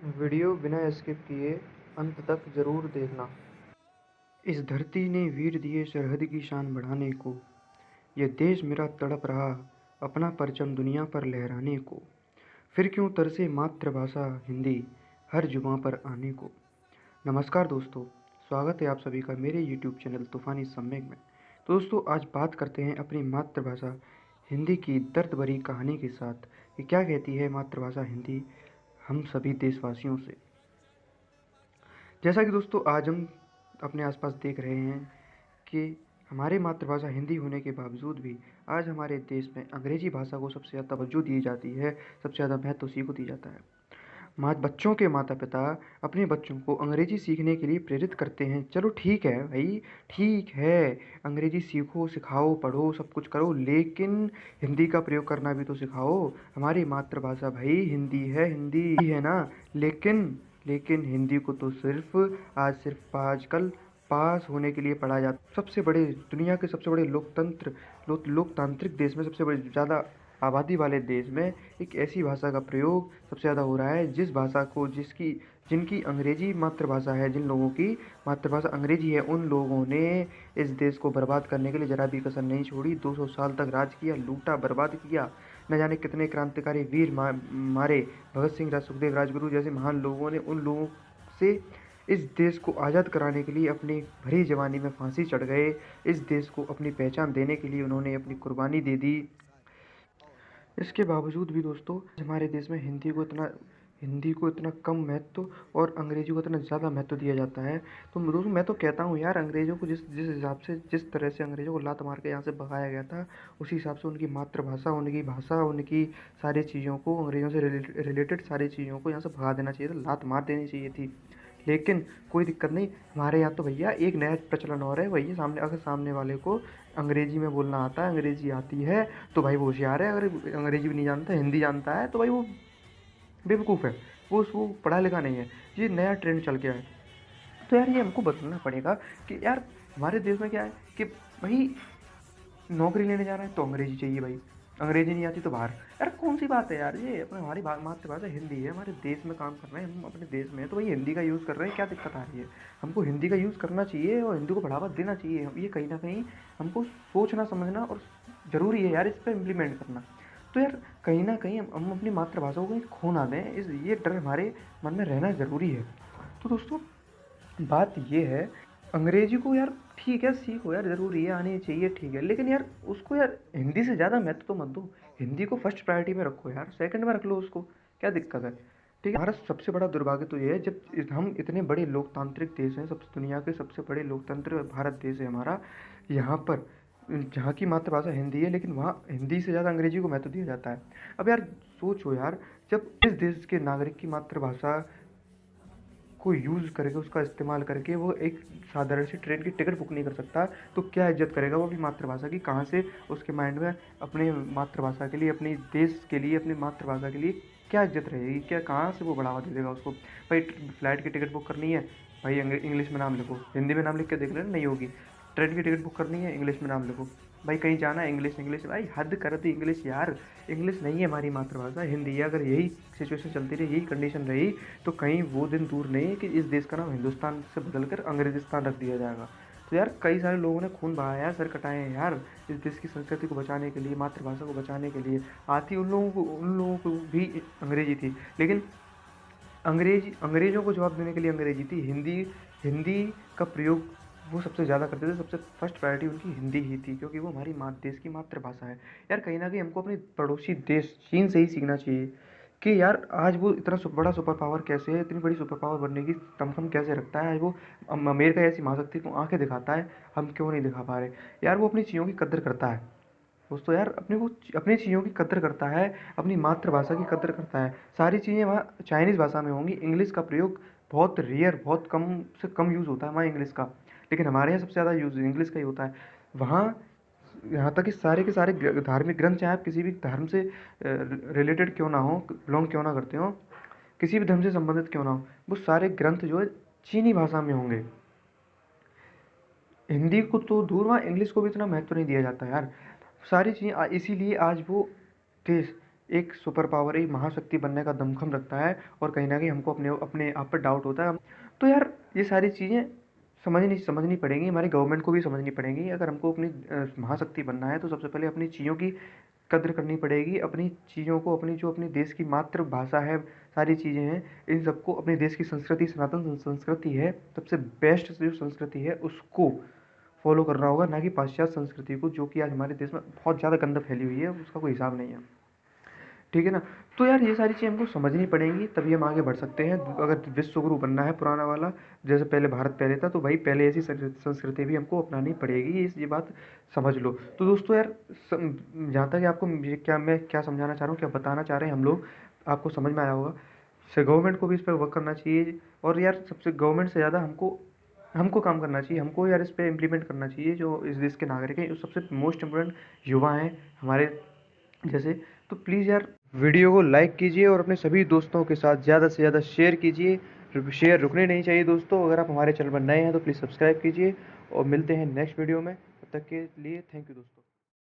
Video बिना skip किए अंत तक ज़रूर देखना। इस धरती ने वीर दिए सरहद की शान बढ़ाने को। यह देश मेरा तड़प रहा अपना परचम दुनिया पर लहराने को। फिर क्यों तरसे मातृभाषा हिंदी हर जुबां पर आने को। नमस्कार दोस्तों, स्वागत है आप सभी का मेरे यूट्यूब चैनल तूफ़ानी सम्मेक में। तो दोस्तों, आज बात करते हैं अपनी मातृभाषा हिंदी की दर्द भरी कहानी के साथ कि क्या कहती है मातृभाषा हिंदी हम सभी देशवासियों से। जैसा कि दोस्तों आज हम अपने आसपास देख रहे हैं कि हमारे मातृभाषा हिंदी होने के बावजूद भी आज हमारे देश में अंग्रेजी भाषा को सबसे ज़्यादा तवज्जो दी जाती है, सबसे ज़्यादा महत्व उसी को दी जाता है। बच्चों के माता पिता अपने बच्चों को अंग्रेजी सीखने के लिए प्रेरित करते हैं। चलो ठीक है भाई, ठीक है, अंग्रेजी सीखो, सिखाओ, पढ़ो, सब कुछ करो, लेकिन हिंदी का प्रयोग करना भी तो सिखाओ। हमारी मातृभाषा भाई हिंदी है, हिंदी है ना। लेकिन हिंदी को तो सिर्फ आजकल पास होने के लिए पढ़ा जाता। सबसे बड़े दुनिया के सबसे बड़े लोकतांत्रिक देश में, सबसे बड़े ज़्यादा आबादी वाले देश में एक ऐसी भाषा का प्रयोग सबसे ज़्यादा हो रहा है जिस भाषा को जिनकी अंग्रेजी मातृभाषा है, जिन लोगों की मातृभाषा अंग्रेजी है, उन लोगों ने इस देश को बर्बाद करने के लिए ज़रा भी कसर नहीं छोड़ी। 200 साल तक राज किया, लूटा, बर्बाद किया। न जाने कितने क्रांतिकारी वीर मारे। भगत सिंह, सुखदेव, राजगुरु जैसे महान लोगों ने उन लोगों से इस देश को आज़ाद कराने के लिए अपनी भरी जवानी में फांसी चढ़ गए। इस देश को अपनी पहचान देने के लिए उन्होंने अपनी कुर्बानी दे दी। इसके बावजूद भी दोस्तों हमारे देश में हिंदी को इतना कम महत्व और अंग्रेजी को इतना ज़्यादा महत्व दिया जाता है। तो दोस्तों मैं तो कहता हूँ यार, अंग्रेज़ों को जिस जिस हिसाब से, जिस तरह से अंग्रेज़ों को लात मार के यहाँ से भगाया गया था, उसी हिसाब से उनकी मातृभाषा, उनकी भाषा, उनकी सारी चीज़ों को, अंग्रेज़ों से रिलेटेड सारी चीज़ों को यहाँ से भगा देना चाहिए था, लात मार देनी चाहिए थी। लेकिन कोई दिक्कत नहीं, हमारे यहाँ तो भैया एक नया प्रचलन और है। भैया अगर सामने वाले को अंग्रेजी में बोलना आता है, अंग्रेजी आती है, तो भाई वो होशियार है। अगर अंग्रेजी भी नहीं जानता, हिंदी जानता है, तो भाई वो बेवकूफ़ है, वो पढ़ा लिखा नहीं है। ये नया ट्रेंड चल गया है। तो यार ये हमको बदलना पड़ेगा कि यार हमारे देश में क्या है कि भाई नौकरी लेने जा रहे हैं तो अंग्रेजी चाहिए भाई, अंग्रेजी नहीं आती तो बाहर। यार कौन सी बात है यार, ये अपने हमारी मातृभाषा हिंदी है, हमारे देश में काम कर रहे हैं, हम अपने देश में हैं, तो भाई हिंदी का यूज़ कर रहे हैं, क्या दिक्कत आ रही है। हमको हिंदी का यूज़ करना चाहिए और हिंदी को बढ़ावा देना चाहिए। ये कहीं ना कहीं हमको सोचना समझना और ज़रूरी है यार, इस पर इम्प्लीमेंट करना। तो यार कहीं ना कहीं हम अपनी मातृभाषा को कहीं खो ना दें, ये डर हमारे मन में रहना ज़रूरी है। तो दोस्तों बात ये है, अंग्रेजी को यार ठीक है, सीखो यार, ज़रूरी है, आनी चाहिए, ठीक है, लेकिन यार उसको यार हिंदी से ज़्यादा महत्व तो मत दो। हिंदी को फर्स्ट प्रायोरिटी में रखो यार, सेकंड में रख लो उसको, क्या दिक्कत है। ठीक है, हमारा सबसे बड़ा दुर्भाग्य तो ये है, जब हम इतने बड़े लोकतांत्रिक देश हैं, सब दुनिया के सबसे बड़े लोकतंत्र भारत देश है हमारा, यहाँ पर जहाँ की मातृभाषा हिंदी है, लेकिन वहाँ हिंदी से ज़्यादा अंग्रेजी को महत्व दिया जाता है। अब यार सोचो यार, जब इस देश के नागरिक की मातृभाषा को यूज़ करके, उसका इस्तेमाल करके वो एक साधारण सी ट्रेन की टिकट बुक नहीं कर सकता, तो क्या इज्जत करेगा वो अपनी मातृभाषा की। कहाँ से उसके माइंड में अपने मातृभाषा के लिए, अपनी देश के लिए, अपनी मातृभाषा के लिए क्या इज्जत रहेगी, क्या कहाँ से वो बढ़ावा दे देगा उसको। भाई फ्लाइट की टिकट बुक करनी है भाई, इंग्लिश में नाम लिखो, हिंदी में नाम लिख के देख लेना, नहीं होगी। ट्रेन की टिकट बुक करनी है, इंग्लिश में नाम लिखो। भाई कहीं जाना है, इंग्लिश इंग्लिश, भाई हद कर दी इंग्लिश यार। इंग्लिश नहीं है हमारी मातृभाषा, हिंदी है। अगर यही सिचुएशन चलती रही, यही कंडीशन रही, तो कहीं वो दिन दूर नहीं है कि इस देश का नाम हिंदुस्तान से बदलकर अंग्रेजिस्तान रख दिया जाएगा। तो यार कई सारे लोगों ने खून बहाया है, सर कटाए हैं यार, इस देश की संस्कृति को बचाने के लिए, मातृभाषा को बचाने के लिए। आती उन लोगों को भी अंग्रेजी थी, लेकिन अंग्रेज़ों को जवाब देने के लिए अंग्रेजी थी। हिंदी हिंदी का प्रयोग वो सबसे ज़्यादा करते थे, सबसे फर्स्ट प्रायोरिटी उनकी हिंदी ही थी, क्योंकि वो हमारी देश की मातृभाषा है। यार कहीं ना कहीं हमको अपने पड़ोसी देश चीन से ही सीखना चाहिए कि यार आज वो इतना बड़ा सुपर पावर कैसे है, इतनी बड़ी सुपर पावर बनने की तमखम कैसे रखता है। आज वो अमेरिका ऐसी महाशक्ति को आंखें दिखाता है, हम क्यों नहीं दिखा पा रहे। यार वो अपनी चीज़ों की कद्र करता है दोस्तों, यार अपनी चीज़ों की कद्र करता है, अपनी मातृभाषा की कद्र करता है। सारी चीज़ें वहाँ चाइनीज़ भाषा में होंगी, इंग्लिश का प्रयोग बहुत रेयर, बहुत कम से कम यूज़ होता है वहाँ इंग्लिश का, लेकिन हमारे यहाँ सबसे ज़्यादा यूज़ इंग्लिश का ही होता है। वहाँ यहाँ तक कि सारे के सारे धार्मिक ग्रंथ, चाहे आप किसी भी धर्म से रिलेटेड क्यों ना हो, बिलोंग क्यों ना करते हो, किसी भी धर्म से संबंधित क्यों ना हो, वो सारे ग्रंथ जो है चीनी भाषा में होंगे। हिंदी को तो दूर, वहाँ इंग्लिश को भी इतना महत्व नहीं दिया जाता यार। सारी चीज़ें इसीलिए आज वो देश एक सुपर पावर, एक महाशक्ति बनने का दमखम रखता है, और कहीं न कहीं हमको अपने अपने आप पर डाउट होता है। तो यार ये सारी चीज़ें समझनी पड़ेंगी, हमारी गवर्नमेंट को भी समझनी पड़ेंगी। अगर हमको अपनी महाशक्ति बनना है तो सबसे पहले अपनी चीज़ों की कद्र करनी पड़ेगी, अपनी चीज़ों को, अपनी जो अपने देश की मातृभाषा है, सारी चीज़ें हैं, इन सबको, अपने देश की संस्कृति, सनातन संस्कृति है, सबसे बेस्ट जो संस्कृति है उसको फॉलो करना होगा, ना कि पाश्चात्य संस्कृति को, जो कि आज हमारे देश में बहुत ज़्यादा गंदा फैली हुई है, उसका कोई हिसाब नहीं है। ठीक है ना? तो यार ये सारी चीज़ें हमको समझनी पड़ेंगी, तभी हम आगे बढ़ सकते हैं। अगर विश्व गुरु बनना है पुराना वाला, जैसे पहले भारत पहले था, तो भाई पहले ऐसी संस्कृति भी हमको अपनानी पड़ेगी, ये बात समझ लो। तो दोस्तों यार, जहाँ तक आपको मैं क्या समझाना चाह रहा हूँ, क्या बताना चाह रहे हैं हम लोग, आपको समझ में आया होगा। से गवर्नमेंट को भी इस पर वर्क करना चाहिए, और यार सबसे गवर्नमेंट से ज़्यादा हमको हमको काम करना चाहिए, हमको यार इस पे इम्प्लीमेंट करना चाहिए। जो इस देश के नागरिक हैं, सबसे मोस्ट इम्पोर्टेंट युवा हैं हमारे जैसे। तो प्लीज़ यार वीडियो को लाइक कीजिए और अपने सभी दोस्तों के साथ ज़्यादा से ज़्यादा शेयर कीजिए। शेयर रुकने नहीं चाहिए दोस्तों। अगर आप हमारे चैनल पर नए हैं तो प्लीज़ सब्सक्राइब कीजिए, और मिलते हैं नेक्स्ट वीडियो में। तब तक के लिए थैंक यू दोस्तों।